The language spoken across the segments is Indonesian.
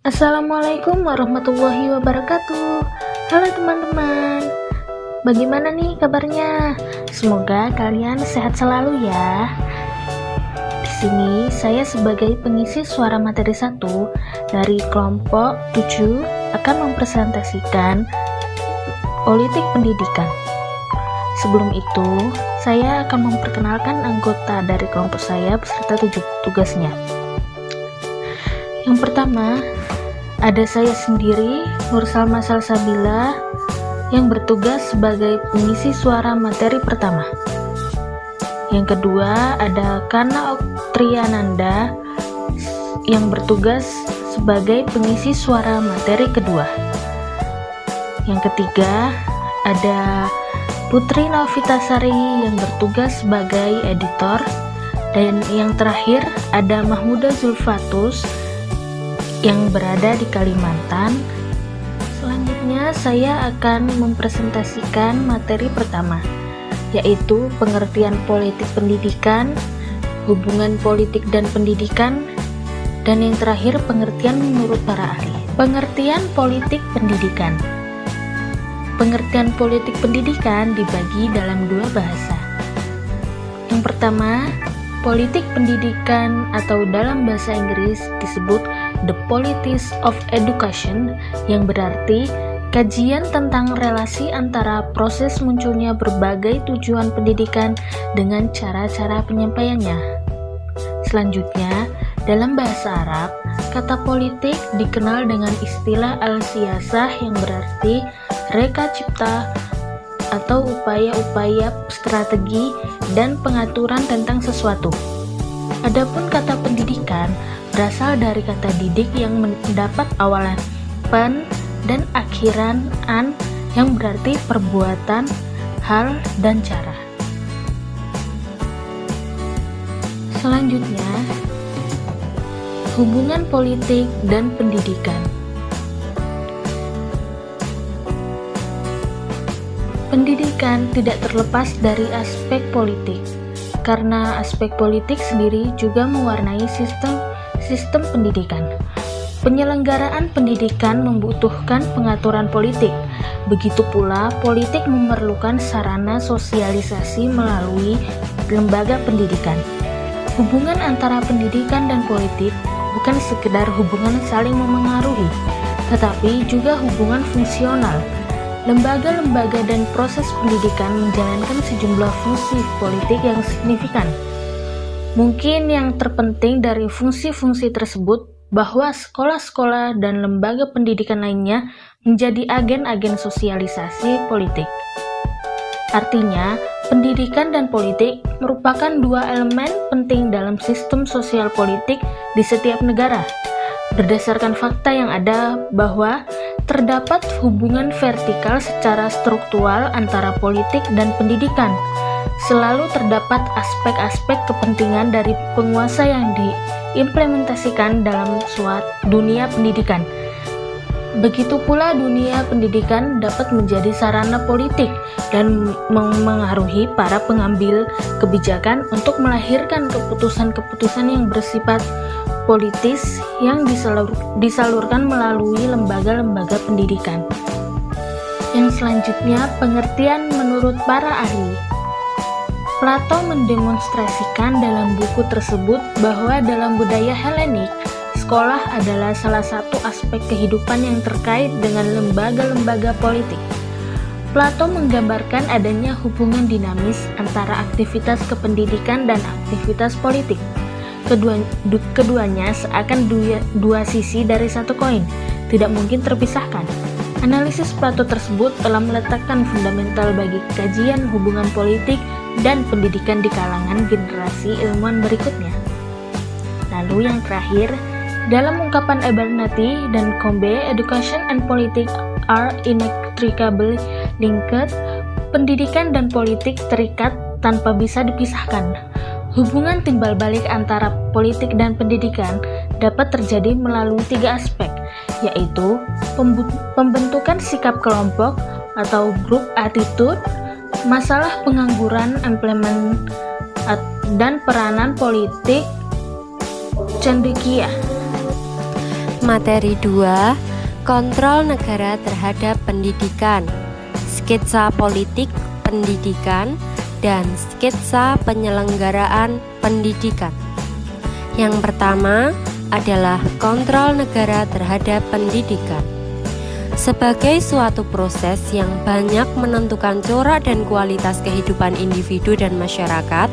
Assalamualaikum warahmatullahi wabarakatuh. Halo teman-teman, bagaimana nih kabarnya? Semoga kalian sehat selalu ya. Di sini saya sebagai pengisi suara materi 1 dari kelompok 7 akan mempresentasikan politik pendidikan. Sebelum itu, saya akan memperkenalkan anggota dari kelompok saya beserta tugasnya. Yang pertama, ada saya sendiri, Nur Salma Salsabila, yang bertugas sebagai pengisi suara materi pertama. Yang kedua, ada Kana Oktriananda, yang bertugas sebagai pengisi suara materi kedua. Yang ketiga, ada Putri Novitasari yang bertugas sebagai editor. Dan yang terakhir, ada Mahmuda Zulfatus yang berada di Kalimantan. Selanjutnya saya akan mempresentasikan materi pertama, yaitu pengertian politik pendidikan, hubungan politik dan pendidikan, dan yang terakhir pengertian menurut para ahli. Pengertian politik pendidikan. Pengertian politik pendidikan dibagi dalam dua bahasa. Yang pertama, politik pendidikan atau dalam bahasa Inggris disebut The Politics of Education, yang berarti kajian tentang relasi antara proses munculnya berbagai tujuan pendidikan dengan cara-cara penyampaiannya. Selanjutnya, dalam bahasa Arab, kata politik dikenal dengan istilah al-siyasah yang berarti reka cipta atau upaya-upaya strategi dan pengaturan tentang sesuatu. Adapun kata pendidikan berasal dari kata didik yang mendapat awalan pen dan akhiran an yang berarti perbuatan, hal, dan cara. Selanjutnya, hubungan politik dan pendidikan. Pendidikan tidak terlepas dari aspek politik, karena aspek politik sendiri juga mewarnai sistem pendidikan. Penyelenggaraan pendidikan membutuhkan pengaturan politik. Begitu pula, politik memerlukan sarana sosialisasi melalui lembaga pendidikan. Hubungan antara pendidikan dan politik bukan sekedar hubungan saling memengaruhi, tetapi juga hubungan fungsional. Lembaga-lembaga dan proses pendidikan menjalankan sejumlah fungsi politik yang signifikan. Mungkin yang terpenting dari fungsi-fungsi tersebut bahwa sekolah-sekolah dan lembaga pendidikan lainnya menjadi agen-agen sosialisasi politik. Artinya, pendidikan dan politik merupakan dua elemen penting dalam sistem sosial politik di setiap negara. Berdasarkan fakta yang ada bahwa terdapat hubungan vertikal secara struktural antara politik dan pendidikan. Selalu terdapat aspek-aspek kepentingan dari penguasa yang diimplementasikan dalam suatu dunia pendidikan. Begitu pula dunia pendidikan dapat menjadi sarana politik dan memengaruhi para pengambil kebijakan untuk melahirkan keputusan-keputusan yang bersifat politis yang disalurkan melalui lembaga-lembaga pendidikan. Yang selanjutnya, pengertian menurut para ahli. Plato mendemonstrasikan dalam buku tersebut bahwa dalam budaya Helenik, sekolah adalah salah satu aspek kehidupan yang terkait dengan lembaga-lembaga politik. Plato menggambarkan adanya hubungan dinamis antara aktivitas kependidikan dan aktivitas politik. Keduanya seakan dua sisi dari satu koin, tidak mungkin terpisahkan. Analisis Plato tersebut telah meletakkan fundamental bagi kajian hubungan politik dan pendidikan di kalangan generasi ilmuwan berikutnya. Lalu yang terakhir, dalam ungkapan Abernathy dan Combe, education and politics are inextricably linked. Pendidikan dan politik terikat tanpa bisa dipisahkan. Hubungan timbal balik antara politik dan pendidikan dapat terjadi melalui tiga aspek, yaitu pembentukan sikap kelompok atau group attitude, masalah pengangguran implement, dan peranan politik cendekia. Materi 2, kontrol negara terhadap pendidikan, sketsa politik pendidikan, dan sketsa penyelenggaraan pendidikan. Yang pertama adalah kontrol negara terhadap pendidikan. Sebagai suatu proses yang banyak menentukan corak dan kualitas kehidupan individu dan masyarakat,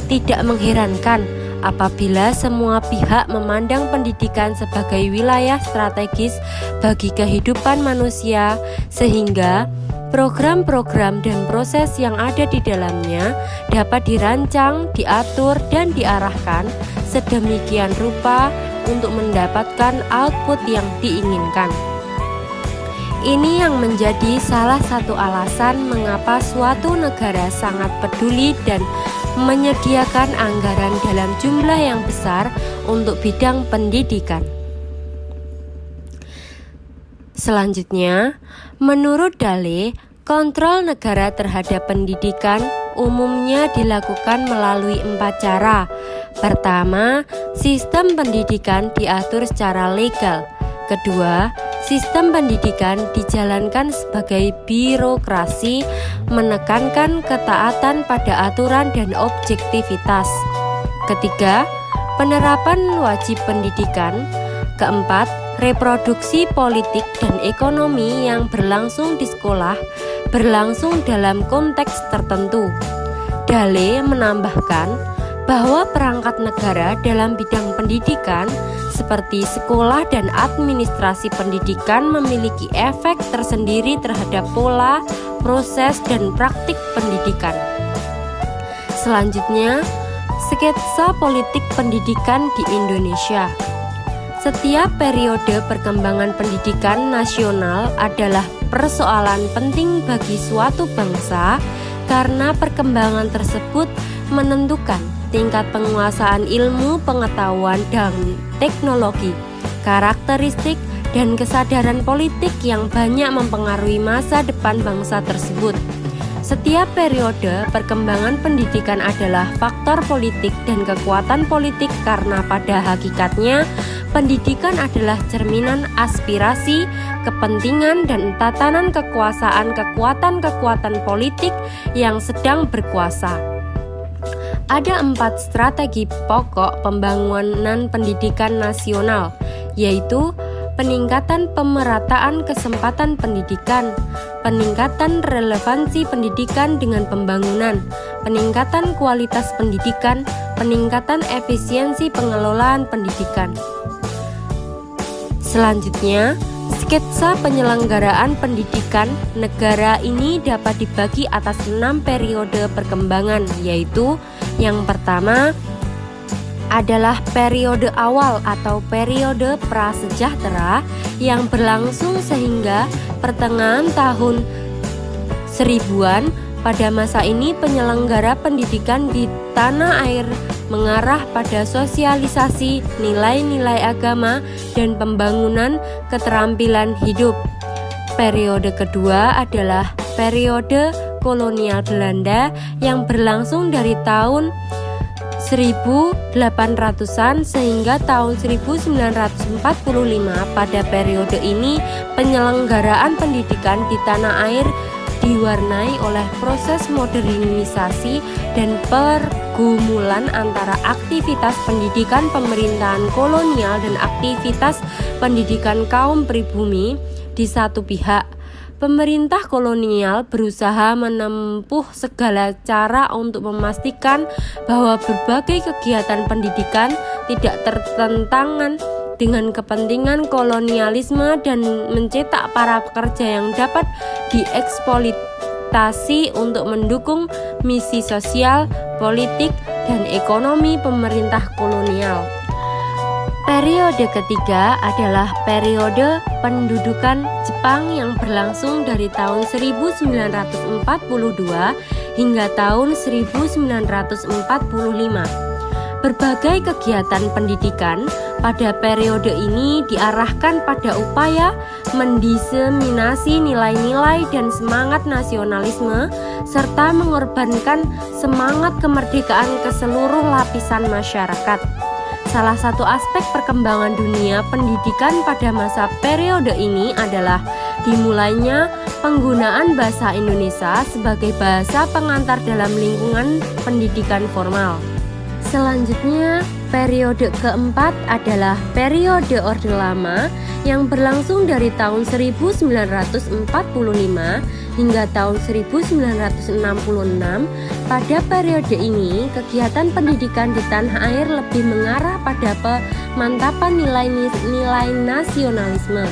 tidak mengherankan apabila semua pihak memandang pendidikan sebagai wilayah strategis bagi kehidupan manusia, sehingga program-program dan proses yang ada di dalamnya dapat dirancang, diatur, dan diarahkan sedemikian rupa untuk mendapatkan output yang diinginkan. Ini yang menjadi salah satu alasan mengapa suatu negara sangat peduli dan menyediakan anggaran dalam jumlah yang besar untuk bidang pendidikan. Selanjutnya, menurut Dahle, kontrol negara terhadap pendidikan umumnya dilakukan melalui 4 cara. Pertama, sistem pendidikan diatur secara legal. Kedua, sistem pendidikan dijalankan sebagai birokrasi, menekankan ketaatan pada aturan dan objektivitas. Ketiga, penerapan wajib pendidikan. Keempat, reproduksi politik dan ekonomi yang berlangsung di sekolah berlangsung dalam konteks tertentu. Dahle menambahkan bahwa perangkat negara dalam bidang pendidikan seperti sekolah dan administrasi pendidikan memiliki efek tersendiri terhadap pola, proses, dan praktik pendidikan. Selanjutnya, sketsa politik pendidikan di Indonesia. Setiap periode perkembangan pendidikan nasional adalah persoalan penting bagi suatu bangsa karena perkembangan tersebut menentukan tingkat penguasaan ilmu, pengetahuan, dan teknologi, karakteristik, dan kesadaran politik yang banyak mempengaruhi masa depan bangsa tersebut. Setiap periode perkembangan pendidikan adalah faktor politik dan kekuatan politik karena pada hakikatnya pendidikan adalah cerminan aspirasi, kepentingan, dan tatanan kekuatan-kekuatan politik yang sedang berkuasa. Ada 4 strategi pokok pembangunan pendidikan nasional, yaitu peningkatan pemerataan kesempatan pendidikan, peningkatan relevansi pendidikan dengan pembangunan, peningkatan kualitas pendidikan, peningkatan efisiensi pengelolaan pendidikan. Selanjutnya, sketsa penyelenggaraan pendidikan negara ini dapat dibagi atas 6 periode perkembangan, yaitu yang pertama adalah periode awal atau periode prasejahtera yang berlangsung sehingga pertengahan tahun 1000-an. Pada masa ini penyelenggara pendidikan di tanah air mengarah pada sosialisasi nilai-nilai agama dan pembangunan keterampilan hidup. Periode kedua adalah periode kolonial Belanda yang berlangsung dari tahun 1800-an sehingga tahun 1945. Pada periode ini penyelenggaraan pendidikan di tanah air diwarnai oleh proses modernisasi dan pergumulan antara aktivitas pendidikan pemerintahan kolonial dan aktivitas pendidikan kaum pribumi. Di satu pihak, pemerintah kolonial berusaha menempuh segala cara untuk memastikan bahwa berbagai kegiatan pendidikan tidak tertentangan dengan kepentingan kolonialisme dan mencetak para pekerja yang dapat dieksploitasi untuk mendukung misi sosial, politik, dan ekonomi pemerintah kolonial. Periode ketiga adalah periode pendudukan Jepang yang berlangsung dari tahun 1942 hingga tahun 1945. Berbagai kegiatan pendidikan pada periode ini diarahkan pada upaya mendiseminasi nilai-nilai dan semangat nasionalisme serta mengorbankan semangat kemerdekaan ke seluruh lapisan masyarakat. Salah satu aspek perkembangan dunia pendidikan pada masa periode ini adalah dimulainya penggunaan bahasa Indonesia sebagai bahasa pengantar dalam lingkungan pendidikan formal. Selanjutnya, periode keempat adalah periode Orde Lama yang berlangsung dari tahun 1945 hingga tahun 1966. Pada periode ini, kegiatan pendidikan di tanah air lebih mengarah pada pemantapan nilai-nilai nasionalisme,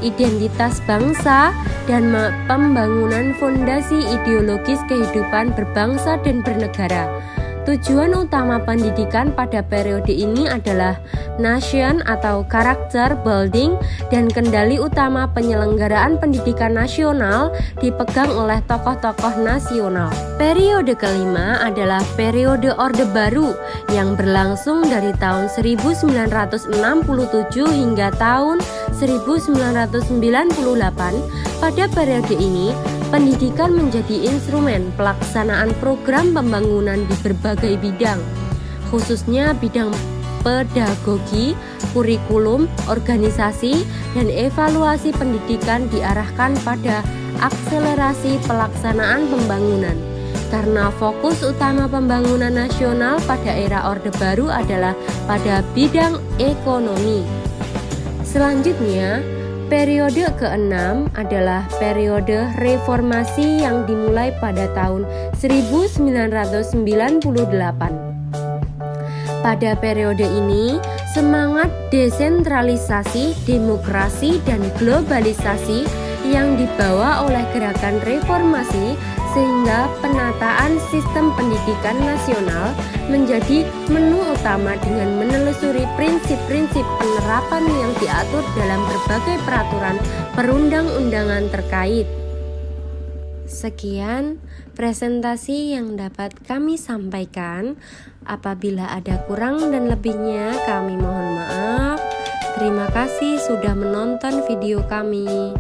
identitas bangsa, dan pembangunan fondasi ideologis kehidupan berbangsa dan bernegara. Tujuan utama pendidikan pada periode ini adalah nation atau character building, dan kendali utama penyelenggaraan pendidikan nasional dipegang oleh tokoh-tokoh nasional. Periode kelima adalah periode Orde Baru yang berlangsung dari tahun 1967 hingga tahun 1998. Pada periode ini, pendidikan menjadi instrumen pelaksanaan program pembangunan di berbagai bidang, khususnya bidang pedagogi, kurikulum, organisasi, dan evaluasi pendidikan diarahkan pada akselerasi pelaksanaan pembangunan. Karena fokus utama pembangunan nasional pada era Orde Baru adalah pada bidang ekonomi. Selanjutnya, periode ke-6 adalah periode reformasi yang dimulai pada tahun 1998. Pada periode ini, semangat desentralisasi, demokrasi, dan globalisasi yang dibawa oleh gerakan reformasi sehingga penataan sistem pendidikan nasional menjadi menu utama dengan menelusuri prinsip-prinsip penerapan yang diatur dalam berbagai peraturan perundang-undangan terkait. Sekian presentasi yang dapat kami sampaikan. Apabila ada kurang dan lebihnya, kami mohon maaf. Terima kasih sudah menonton video kami.